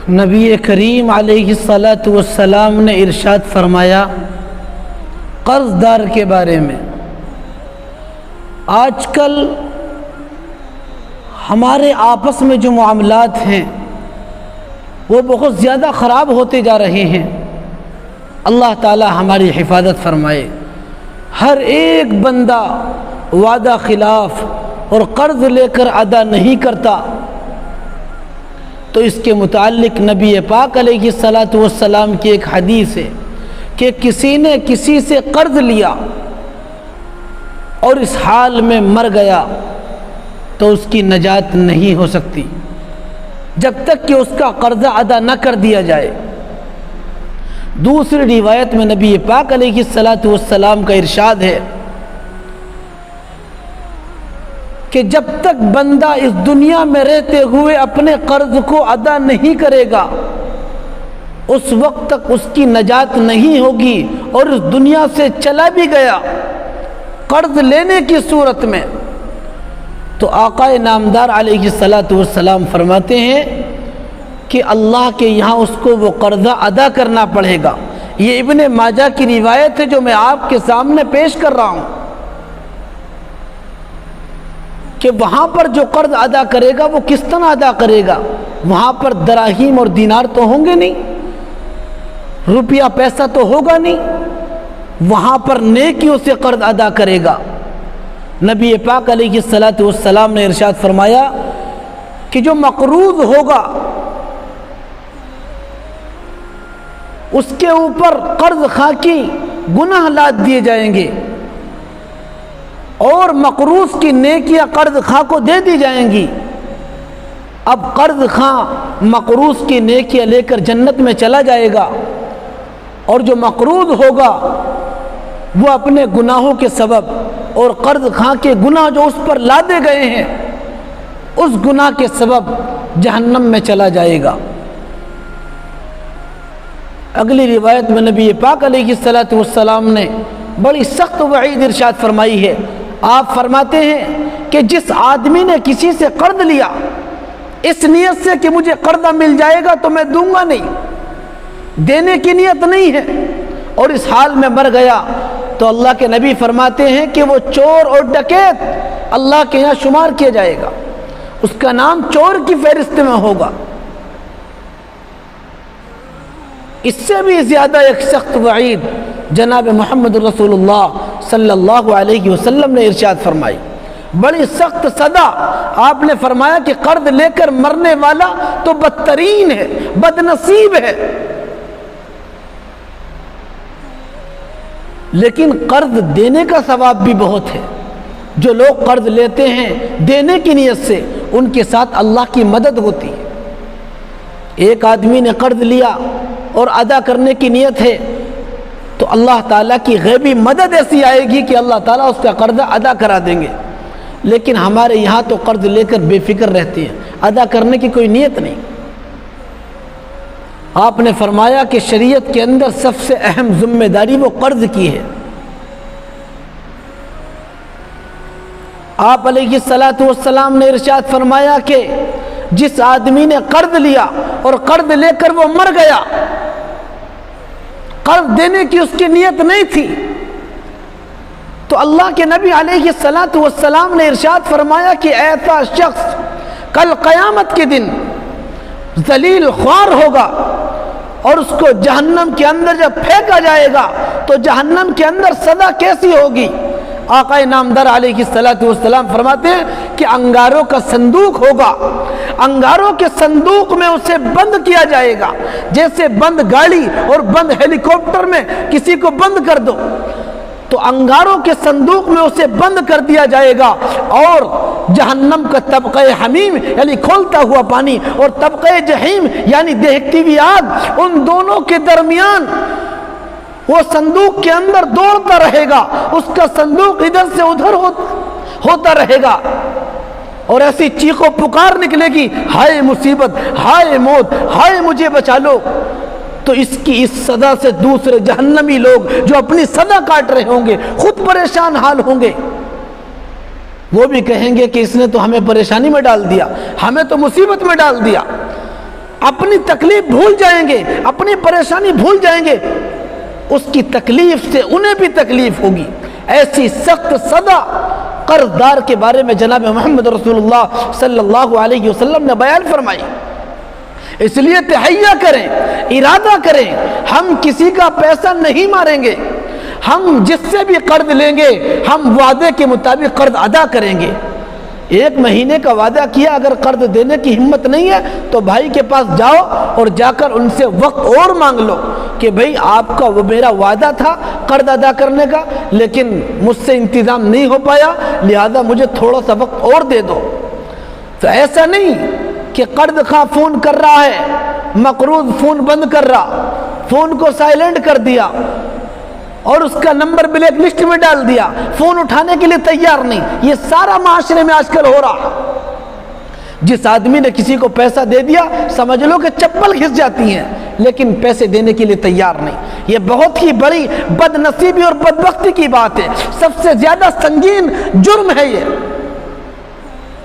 نبی کریم علیہ الصلاۃ والسلام نے ارشاد فرمایا قرض دار کے بارے میں، آج کل ہمارے آپس میں جو معاملات ہیں وہ بہت زیادہ خراب ہوتے جا رہے ہیں۔ اللہ تعالی ہماری حفاظت فرمائے۔ ہر ایک بندہ وعدہ خلاف اور قرض لے کر ادا نہیں کرتا، تو اس کے متعلق نبی پاک علیہ الصلاۃ والسلام کی ایک حدیث ہے کہ کسی نے کسی سے قرض لیا اور اس حال میں مر گیا تو اس کی نجات نہیں ہو سکتی جب تک کہ اس کا قرضہ ادا نہ کر دیا جائے۔ دوسری روایت میں نبی پاک علیہ الصلاۃ والسلام کا ارشاد ہے کہ جب تک بندہ اس دنیا میں رہتے ہوئے اپنے قرض کو ادا نہیں کرے گا اس وقت تک اس کی نجات نہیں ہوگی، اور اس دنیا سے چلا بھی گیا قرض لینے کی صورت میں تو آقا نامدار علیہ الصلاۃ والسلام فرماتے ہیں کہ اللہ کے یہاں اس کو وہ قرضہ ادا کرنا پڑے گا۔ یہ ابن ماجہ کی روایت ہے جو میں آپ کے سامنے پیش کر رہا ہوں کہ وہاں پر جو قرض ادا کرے گا وہ کس طرح ادا کرے گا؟ وہاں پر دراہیم اور دینار تو ہوں گے نہیں، روپیہ پیسہ تو ہوگا نہیں، وہاں پر نیکیوں سے قرض ادا کرے گا۔ نبی پاک علیہ الصلاۃ والسلام نے ارشاد فرمایا کہ جو مقروض ہوگا اس کے اوپر قرض خواہ کی گناہ لاد دیے جائیں گے اور مقروض کی نیکیاں قرض خواہ کو دے دی جائیں گی۔ اب قرض خواہ مقروض کی نیکیاں لے کر جنت میں چلا جائے گا، اور جو مقروض ہوگا وہ اپنے گناہوں کے سبب اور قرض خواہ کے گناہ جو اس پر لادے گئے ہیں اس گناہ کے سبب جہنم میں چلا جائے گا۔ اگلی روایت میں نبی پاک علیہ الصلاۃ والسلام نے بڑی سخت وعید ارشاد فرمائی ہے۔ آپ فرماتے ہیں کہ جس آدمی نے کسی سے قرض لیا اس نیت سے کہ مجھے قرضہ مل جائے گا تو میں دوں گا نہیں، دینے کی نیت نہیں ہے، اور اس حال میں مر گیا تو اللہ کے نبی فرماتے ہیں کہ وہ چور اور ڈکیت اللہ کے یہاں شمار کیا جائے گا، اس کا نام چور کی فہرست میں ہوگا۔ اس سے بھی زیادہ ایک سخت وعید جناب محمد رسول اللہ صلی اللہ علیہ وسلم نے ارشاد فرمائی، بڑی سخت سزا۔ آپ نے فرمایا کہ قرض لے کر مرنے والا تو بدترین ہے، بد نصیب ہے، لیکن قرض دینے کا ثواب بھی بہت ہے۔ جو لوگ قرض لیتے ہیں دینے کی نیت سے ان کے ساتھ اللہ کی مدد ہوتی ہے۔ ایک آدمی نے قرض لیا اور ادا کرنے کی نیت ہے تو اللہ تعالیٰ کی غیبی مدد ایسی آئے گی کہ اللہ تعالیٰ اس کا قرضہ ادا کرا دیں گے، لیکن ہمارے یہاں تو قرض لے کر بے فکر رہتے ہیں، ادا کرنے کی کوئی نیت نہیں۔ آپ نے فرمایا کہ شریعت کے اندر سب سے اہم ذمہ داری وہ قرض کی ہے۔ آپ علیہ الصلاۃ والسلام نے ارشاد فرمایا کہ جس آدمی نے قرض لیا اور قرض لے کر وہ مر گیا، قرض دینے کی اس کی نیت نہیں تھی، تو اللہ کے نبی علیہ الصلاۃ والسلام نے ارشاد فرمایا کہ ایسا شخص کل قیامت کے دن ذلیل خوار ہوگا، اور اس کو جہنم کے اندر جب پھینکا جائے گا تو جہنم کے اندر سزا کیسی ہوگی؟ آقا نامدار علیہ الصلاۃ والسلام فرماتے ہیں کہ انگاروں کا صندوق ہوگا، انگاروں کے صندوق میں اسے بند کیا جائے گا، جیسے بند گاڑی اور بند ہیلی کاپٹر میں کسی کو بند کر دو، تو انگاروں کے صندوق میں اسے بند کر دیا جائے گا، اور جہنم کا طبقہ حمیم یعنی کھولتا ہوا پانی اور طبقہ جہیم یعنی دہکتی ہوئی آگ، ان دونوں کے درمیان وہ صندوق کے اندر دوڑتا رہے گا، اس کا صندوق ادھر سے ادھر ہوتا رہے گا، اور ایسی چیخ و پکار نکلے گی، ہائے مصیبت، ہائے موت، ہائے مجھے بچا لو۔ تو اس کی اس سزا سے دوسرے جہنمی لوگ جو اپنی سزا کاٹ رہے ہوں گے خود پریشان حال ہوں گے، وہ بھی کہیں گے کہ اس نے تو ہمیں پریشانی میں ڈال دیا، ہمیں تو مصیبت میں ڈال دیا۔ اپنی تکلیف بھول جائیں گے، اپنی پریشانی بھول جائیں گے، اس کی تکلیف سے انہیں بھی تکلیف ہوگی۔ ایسی سخت سزا قرض دار کے بارے میں جناب محمد رسول اللہ صلی اللہ علیہ وسلم نے بیان فرمائی۔ اس لیے تہیہ کریں، ارادہ کریں، ہم کسی کا پیسہ نہیں ماریں گے، ہم جس سے بھی قرض لیں گے ہم وعدے کے مطابق قرض ادا کریں گے۔ ایک مہینے کا وعدہ کیا، اگر قرض دینے کی ہمت نہیں ہے تو بھائی کے پاس جاؤ اور جا کر ان سے وقت اور مانگ لو کہ بھائی آپ کا وہ میرا وعدہ تھا قرض ادا کرنے کا، لیکن مجھ سے انتظام نہیں ہو پایا، لہذا مجھے تھوڑا سا وقت اور دے دو۔ تو ایسا نہیں کہ قرض خواہ فون کر رہا ہے، مقروض فون بند کر رہا، فون کو سائلنٹ کر دیا اور اس کا نمبر بلیک لسٹ میں ڈال دیا، فون اٹھانے کے لیے تیار نہیں۔ یہ سارا معاشرے میں آج کل ہو رہا۔ جس آدمی نے کسی کو پیسہ دے دیا سمجھ لو کہ چپل گھس جاتی ہیں، لیکن پیسے دینے کے لیے تیار نہیں۔ یہ بہت ہی بڑی بد نصیبی اور بدبختی کی بات ہے، سب سے زیادہ سنگین جرم ہے یہ،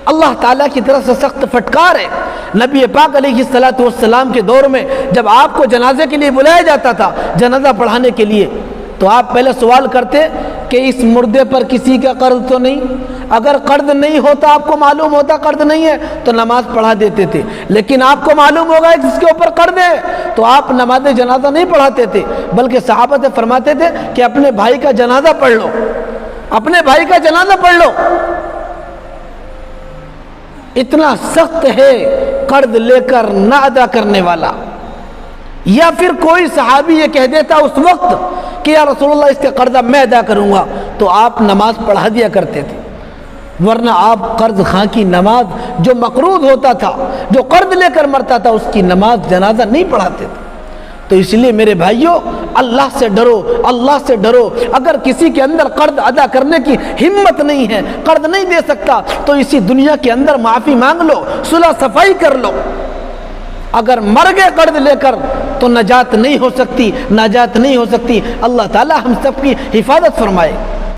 اللہ تعالیٰ کی طرف سے سخت پھٹکار ہے۔ نبی پاک علیہ السلام کے دور میں جب آپ کو جنازے کے لیے بلایا جاتا تھا، جنازہ پڑھانے کے لیے، تو آپ پہلے سوال کرتے کہ اس مردے پر کسی کا قرض تو نہیں؟ اگر قرض نہیں ہوتا، آپ کو معلوم ہوتا قرض نہیں ہے تو نماز پڑھا دیتے تھے، لیکن آپ کو معلوم ہوگا جس کے اوپر قرض ہے تو آپ نماز جنازہ نہیں پڑھاتے تھے، بلکہ صحابہ سے فرماتے تھے کہ اپنے بھائی کا جنازہ پڑھ لو، اپنے بھائی کا جنازہ پڑھ لو۔ اتنا سخت ہے قرض لے کر نہ ادا کرنے والا۔ یا پھر کوئی صحابی یہ کہہ دیتا اس وقت کہ یا رسول اللہ اس کا قرضہ میں ادا کروں گا، تو آپ نماز پڑھا دیا کرتے تھے، ورنہ آپ قرض خواہ کی نماز، جو مقروض ہوتا تھا، جو قرض لے کر مرتا تھا، اس کی نماز جنازہ نہیں پڑھاتے تھے۔ تو اس لیے میرے بھائیوں، اللہ سے ڈرو، اللہ سے ڈرو۔ اگر کسی کے اندر قرض ادا کرنے کی ہمت نہیں ہے، قرض نہیں دے سکتا، تو اسی دنیا کے اندر معافی مانگ لو، صلح صفائی کر لو۔ اگر مر گئے قرض لے کر تو نجات نہیں ہو سکتی، نجات نہیں ہو سکتی۔ اللہ تعالی ہم سب کی حفاظت فرمائے۔